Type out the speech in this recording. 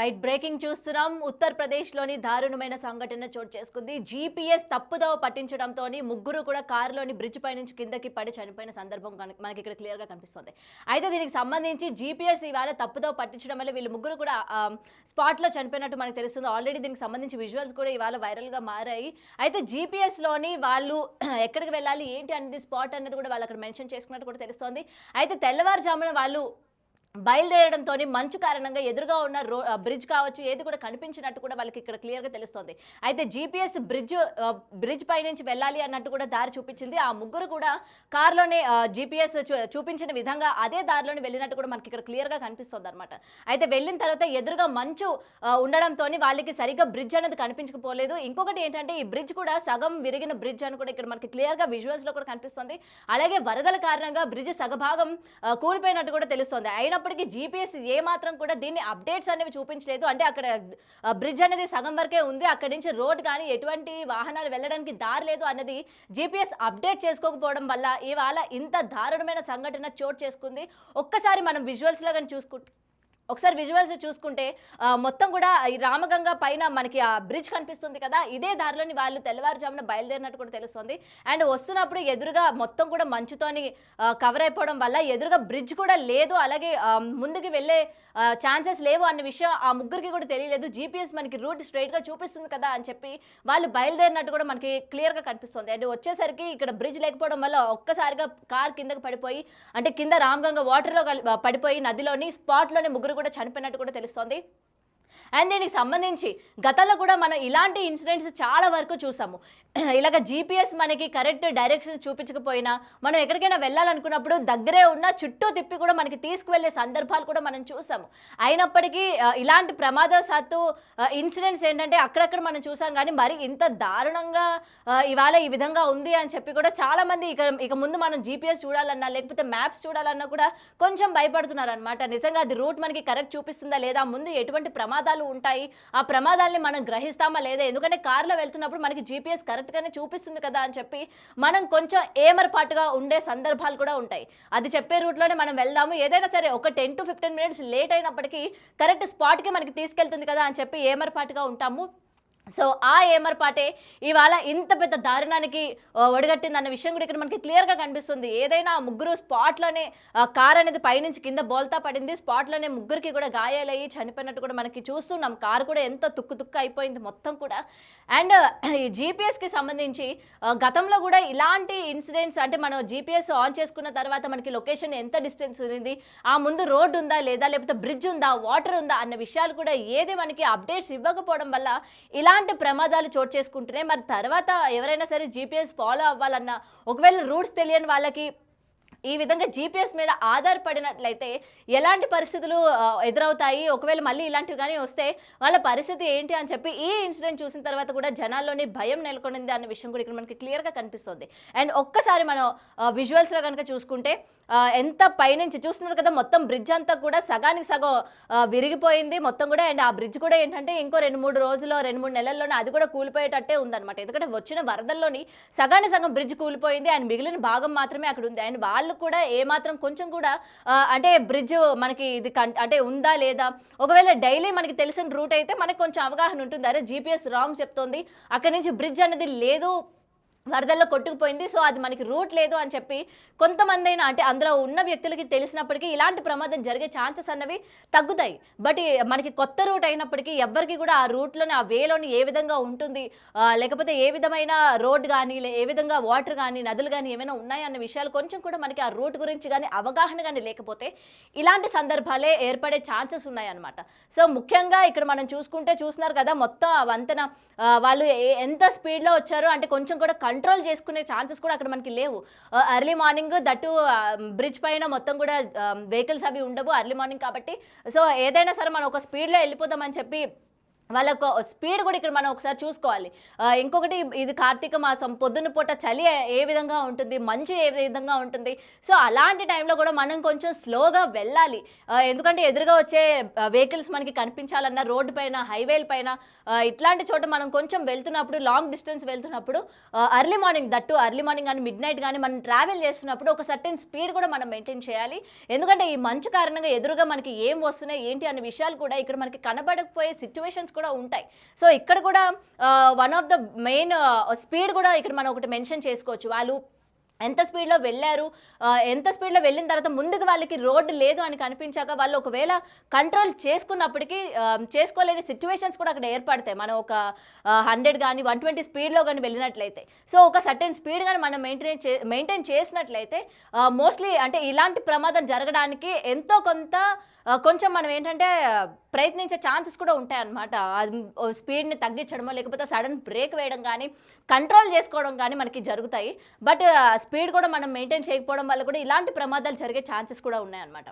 Right breaking చూస్తున్నాం. ఉత్తరప్రదేశ్లోని దారుణమైన సంఘటన చోటు చేసుకుంది. జీపీఎస్ తప్పుదోవ పట్టించడంతో ముగ్గురు కూడా కారులోని బ్రిడ్జ్ పై నుంచి కిందకి పడి చనిపోయిన సందర్భం మనకి ఇక్కడ క్లియర్గా కనిపిస్తుంది. అయితే దీనికి సంబంధించి జీపీఎస్ ఇవాళ తప్పుదోవ పట్టించడం వల్ల వీళ్ళు ముగ్గురు కూడా స్పాట్లో చనిపోయినట్టు మనకు తెలుస్తుంది. ఆల్రెడీ దీనికి సంబంధించి విజువల్స్ కూడా ఇవాళ వైరల్గా మారాయి. అయితే జీపీఎస్లోని వాళ్ళు ఎక్కడికి వెళ్ళాలి ఏంటి అనేది స్పాట్ అనేది కూడా వాళ్ళు అక్కడ మెన్షన్ చేసుకున్నట్టు కూడా తెలుస్తోంది. అయితే తెల్లవారుజామున వాళ్ళు బయలుదేరడంతో మంచు కారణంగా ఎదురుగా ఉన్న బ్రిడ్జ్ కావచ్చు ఏది కూడా కనిపించినట్టు కూడా వాళ్ళకి ఇక్కడ క్లియర్గా తెలుస్తుంది. అయితే జీపీఎస్ బ్రిడ్జ్ పై నుంచి వెళ్ళాలి అన్నట్టు కూడా దారి చూపించింది. ఆ ముగ్గురు కూడా కారులోనే జీపీఎస్ చూపించిన విధంగా అదే దారిలోనే వెళ్ళినట్టు కూడా మనకి ఇక్కడ క్లియర్గా కనిపిస్తుంది అనమాట. అయితే వెళ్ళిన తర్వాత ఎదురుగా మంచు ఉండడంతో వాళ్ళకి సరిగ్గా బ్రిడ్జ్ అనేది కనిపించకపోలేదు. ఇంకొకటి ఏంటంటే ఈ బ్రిడ్జ్ కూడా సగం విరిగిన బ్రిడ్జ్ అని కూడా ఇక్కడ మనకి క్లియర్గా విజువల్స్లో కూడా కనిపిస్తుంది. అలాగే వరదల కారణంగా బ్రిడ్జ్ సగభాగం కూలిపోయినట్టు కూడా తెలుస్తుంది. అయినప్పటికీ జీపీఎస్ ఏ మాత్రం కూడా దీన్ని అప్డేట్స్ అనేవి చూపించలేదు. అంటే అక్కడ బ్రిడ్జ్ అనేది సగం వరకే ఉంది, అక్కడి నుంచి రోడ్ కానీ ఎటువంటి వాహనాలు వెళ్ళడానికి దారి లేదు అన్నది జీపీఎస్ అప్డేట్ చేసుకోకపోవడం వల్ల ఇవాళ ఇంత దారుణమైన సంఘటన చోటు చేసుకుంది. ఒక్కసారి మనం విజువల్స్లో కానీ ఒకసారి విజువల్స్ చూసుకుంటే మొత్తం కూడా ఈ రామగంగా పైన మనకి ఆ బ్రిడ్జ్ కనిపిస్తుంది కదా, ఇదే దారిలోని వాళ్ళు తెల్లవారుజామున బయలుదేరినట్టు కూడా తెలుస్తుంది. అండ్ వస్తున్నప్పుడు ఎదురుగా మొత్తం కూడా మంచుతోని కవర్ అయిపోవడం వల్ల ఎదురుగా బ్రిడ్జ్ కూడా లేదు, అలాగే ముందుకు వెళ్ళే ఛాన్సెస్ లేవు అన్న విషయం ఆ ముగ్గురికి కూడా తెలియలేదు. జీపీఎస్ మనకి రూట్ స్ట్రైట్గా చూపిస్తుంది కదా అని చెప్పి వాళ్ళు బయలుదేరినట్టు కూడా మనకి క్లియర్గా కనిపిస్తుంది. అండ్ వచ్చేసరికి ఇక్కడ బ్రిడ్జ్ లేకపోవడం వల్ల ఒక్కసారిగా కార్ కిందకి పడిపోయి అంటే కింద రామగంగా వాటర్లో పడిపోయి నదిలోని స్పాట్లోనే ముగ్గురు కూడా చనిపోయినట్టు కూడా తెలుస్తోంది. అండ్ దీనికి సంబంధించి గతంలో కూడా మనం ఇలాంటి ఇన్సిడెంట్స్ చాలా వరకు చూసాము. ఇలాగ జీపీఎస్ మనకి కరెక్ట్ డైరెక్షన్ చూపించకపోయినా మనం ఎక్కడికైనా వెళ్ళాలనుకున్నప్పుడు దగ్గరే ఉన్న చుట్టూ తిప్పి కూడా మనకి తీసుకువెళ్ళే సందర్భాలు కూడా మనం చూసాము. అయినప్పటికీ ఇలాంటి ప్రమాదవశాత్తు ఇన్సిడెంట్స్ ఏంటంటే అక్కడక్కడ మనం చూసాం, కానీ మరి ఇంత దారుణంగా ఇవాళ ఈ విధంగా ఉంది అని చెప్పి కూడా చాలామంది ఇక ముందు మనం జీపీఎస్ చూడాలన్నా లేకపోతే మ్యాప్స్ చూడాలన్నా కూడా కొంచెం భయపడుతున్నారు అనమాట. నిజంగా అది రూట్ మనకి కరెక్ట్ చూపిస్తుందా లేదా, ముందు ఎటువంటి ప్రమాదాలు ఉంటాయి, ఆ ప్రమాదాలని మనం గ్రహిస్తామా లేదా, ఎందుకంటే కారులో వెళ్తున్నప్పుడు మనకి జీపీఎస్ కరెక్ట్గానే చూపిస్తుంది కదా అని చెప్పి మనం కొంచెం ఏమరపాటుగా ఉండే సందర్భాలు కూడా ఉంటాయి. అది చెప్పే రూట్లోనే మనం వెళ్దాము, ఏదైనా సరే ఒక 10 to 15 minutes లేట్ అయినప్పటికీ కరెక్ట్ స్పాట్కి మనకి తీసుకెళ్తుంది కదా అని చెప్పి ఏమరపాటుగా ఉంటాము. సో ఆ ఏమర్పాటే ఇవాళ ఇంత పెద్ద దారుణానికి ఒడిగట్టింది అన్న విషయం కూడా ఇక్కడ మనకి క్లియర్గా కనిపిస్తుంది. ఏదైనా ముగ్గురు స్పాట్లోనే కార్ అనేది పైనుంచి కింద బోల్తా పడింది, స్పాట్లోనే ముగ్గురికి కూడా గాయాలయ్యి చనిపోయినట్టు కూడా మనకి చూస్తున్నాం. కారు కూడా ఎంత తుక్కు అయిపోయింది మొత్తం కూడా. అండ్ ఈ జీపీఎస్కి సంబంధించి గతంలో కూడా ఇలాంటి ఇన్సిడెంట్స్ అంటే మనం జీపీఎస్ ఆన్ చేసుకున్న తర్వాత మనకి లొకేషన్ ఎంత డిస్టెన్స్ ఉంది, ఆ ముందు రోడ్ ఉందా లేదా, లేకపోతే బ్రిడ్జ్ ఉందా, వాటర్ ఉందా అన్న విషయాలు కూడా ఏది మనకి అప్డేట్స్ ఇవ్వకపోవడం వల్ల ఇలాంటి ప్రమాదాలు చోటు చేసుకుంటున్నాయి. మరి తర్వాత ఎవరైనా సరే జీపీఎస్ ఫాలో అవ్వాలన్నా ఒకవేళ రూట్స్ తెలియని వాళ్ళకి ఈ విధంగా జీపీఎస్ మీద ఆధారపడినట్లయితే ఎలాంటి పరిస్థితులు ఎదురవుతాయి, ఒకవేళ మళ్ళీ ఇలాంటివి కానీ వస్తే వాళ్ళ పరిస్థితి ఏంటి అని చెప్పి ఈ ఇన్సిడెంట్ చూసిన తర్వాత కూడా జనాల్లోని భయం నెలకొనింది అన్న విషయం కూడా ఇక్కడ మనకి క్లియర్గా కనిపిస్తుంది. అండ్ ఒక్కసారి మనం విజువల్స్లో కనుక చూసుకుంటే ఎంత పైనుంచి చూస్తున్నారు కదా, మొత్తం బ్రిడ్జ్ అంతా కూడా సగానికి సగం విరిగిపోయింది మొత్తం కూడా. అండ్ ఆ బ్రిడ్జ్ కూడా ఏంటంటే ఇంకో 2-3 రోజుల్లో 2-3 నెలల్లోనే అది కూడా కూలిపోయేటట్టే ఉందన్నమాట. ఎందుకంటే వచ్చిన వరదల్లోని సగానికి సగం బ్రిడ్జ్ కూలిపోయింది అండ్ మిగిలిన భాగం మాత్రమే అక్కడ ఉంది. అండ్ వాళ్ళు కూడా ఏమాత్రం కొంచెం కూడా అంటే బ్రిడ్జ్ మనకి ఇది అంటే ఉందా లేదా, ఒకవేళ డైలీ మనకి తెలిసిన రూట్ అయితే మనకి కొంచెం అవగాహన ఉంటుంది, అరే జీపీఎస్ రాంగ్ చెప్తోంది, అక్కడి నుంచి బ్రిడ్జ్ అనేది లేదు, వరదల్లో కొట్టుకుపోయింది, సో అది మనకి రూట్ లేదు అని చెప్పి కొంతమంది అయినా అంటే అందులో ఉన్న వ్యక్తులకి తెలిసినప్పటికీ ఇలాంటి ప్రమాదం జరిగే ఛాన్సెస్ అన్నవి తగ్గుతాయి. బట్ మనకి కొత్త రూట్ అయినప్పటికీ ఎవ్వరికి కూడా ఆ రూట్లోని ఆ వేలోని ఏ విధంగా ఉంటుంది, లేకపోతే ఏ విధమైన రోడ్ కానీ ఏ విధంగా వాటర్ కానీ నదులు కానీ ఏమైనా ఉన్నాయి అన్న విషయాలు కొంచెం కూడా మనకి ఆ రూట్ గురించి కానీ అవగాహన కానీ లేకపోతే ఇలాంటి సందర్భాలే ఏర్పడే ఛాన్సెస్ ఉన్నాయన్నమాట. సో ముఖ్యంగా ఇక్కడ మనం చూస్తున్నారు కదా, మొత్తం ఆ వంతెన వాళ్ళు ఎంత స్పీడ్లో వచ్చారో అంటే కొంచెం కూడా కంట్రోల్ చేసుకునే ఛాన్సెస్ కూడా అక్కడ మనకి లేవు. ఎర్లీ మార్నింగ్ దట్టు బ్రిడ్జ్ పైన మొత్తం కూడా వెహికల్స్ అవి ఉండవు ఎర్లీ మార్నింగ్ కాబట్టి. సో ఏదైనా సరే మనం ఒక స్పీడ్లో వెళ్ళిపోదామని చెప్పి వాళ్ళకు స్పీడ్ కూడా ఇక్కడ మనం ఒకసారి చూసుకోవాలి. ఇంకొకటి ఇది కార్తీక మాసం, పొద్దున్న పూట చలి ఏ విధంగా ఉంటుంది, మంచు ఏ విధంగా ఉంటుంది. సో, అలాంటి టైంలో కూడా మనం కొంచెం స్లోగా వెళ్ళాలి. ఎందుకంటే ఎదురుగా వచ్చే వెహికల్స్ మనకి కనిపించాలన్నా రోడ్డు పైన, హైవేల పైన ఇట్లాంటి చోట మనం కొంచెం వెళ్తున్నప్పుడు, లాంగ్ డిస్టెన్స్ వెళ్తున్నప్పుడు ఎర్లీ మార్నింగ్ ఎర్లీ మార్నింగ్ గానీ, మిడ్‌నైట్ గానీ మనం ట్రావెల్ చేస్తున్నప్పుడు ఒక సర్టెన్ స్పీడ్ కూడా మనం మెయింటైన్ చేయాలి. ఎందుకంటే ఈ మంచు కారణంగా ఎదురుగా మనకి ఏం వస్తున్నాయి, ఏంటి అనే విషయాలు కూడా ఇక్కడ మనకి కనబడకపోయే సిట్యుయేషన్స్ కూడా ఉంటాయి. సో, ఇక్కడ కూడా one of the main speed కూడా ఇక్కడ మనం ఒకటి మెన్షన్ చేసుకోవచ్చు. వాళ్ళు ఎంత స్పీడ్‌లో వెళ్లారు, ఎంత స్పీడ్‌లో వెళ్ళిన తర్వాత ముందుకు వాళ్ళకి రోడ్డు లేదు అని కనిపించాక వాళ్ళు ఒకవేళ కంట్రోల్ చేసుకున్నప్పటికీ చేసుకోలేని సిట్యుయేషన్స్ కూడా అక్కడ ఏర్పడతాయి. మనం ఒక 100 గానీ, 120 స్పీడ్‌లో గానీ వెళ్ళినట్లయితే. సో, ఒక సర్టెన్ స్పీడ్ గానీ మనం మెయింటైన్ చేసినట్లయితే మోస్ట్‌లీ అంటే ఇలాంటి ప్రమాదం జరగడానికి ఎంతో కొంత కొంచెం మనం ఏంటంటే ప్రయత్నించే ఛాన్సెస్ కూడా ఉంటాయన్నమాట. స్పీడ్‌ని తగ్గించడమో, లేకపోతే సడన్ బ్రేక్ వేయడం గానీ, కంట్రోల్ చేసుకోవడం గానీ మనకి జరుగుతాయి. బట్ స్పీడ్ కూడా మనం మెయింటైన్ చేయకపోవడం వల్ల కూడా ఇలాంటి ప్రమాదాలు జరిగే ఛాన్సెస్ కూడా ఉన్నాయన్నమాట.